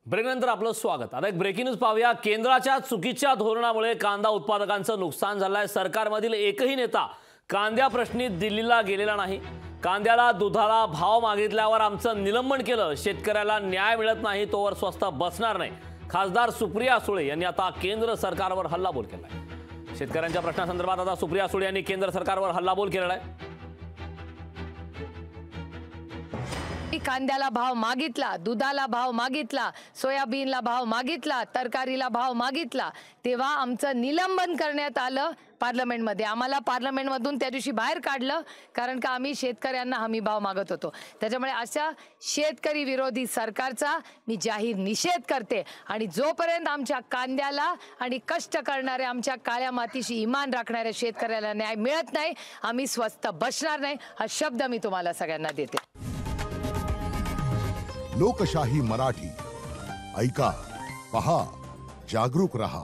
ब्रेकनंतर आपलं स्वागत। आता एक ब्रेकिंग न्यूज पाहूया। केंद्राच्या चुकीच्या धोरणामुळे कांदा उत्पादकांचं नुकसान झालंय। सरकारमधील एकही नेता कांद्या प्रश्नी दिल्लीला गेलेला नाही। कांद्याला दुधाला भाव मागितल्यावर आमचं निलंबन केलं। शेतकऱ्याला न्याय मिळत नाही तोवर स्वस्त बसणार नाही। खासदार सुप्रिया सुळे यांनी आता केंद्र सरकारवर हल्लाबोल केलाय। शेतकऱ्यांच्या प्रश्नासंदर्भात आता सुप्रिया सुळे यांनी केंद्र सरकारवर हल्लाबोल केलेला आहे। कांद्याला भाव मागितला, दुधाला भाव मागितला, सोयाबीनला भाव मागितला, तरकारीला भाव मागितला, तेव्हा आमचं निलंबन करण्यात आलं पार्लमेंटमध्ये। आम्हाला पार्लमेंटमधून त्या दिवशी बाहेर काढलं कारण का आम्ही शेतकऱ्यांना हमी भाव मागत होतो। त्याच्यामुळे अशा शेतकरी विरोधी सरकारचा मी जाहीर निषेध करते आणि जोपर्यंत आमच्या कांद्याला आणि कष्ट करणाऱ्या आमच्या काळ्या मातीशी इमान राखणाऱ्या शेतकऱ्याला न्याय मिळत नाही, आम्ही स्वस्त बसणार नाही। हा शब्द मी तुम्हाला सगळ्यांना देते। लोकशाही मराठी ऐका, पहा, जागरूक रहा।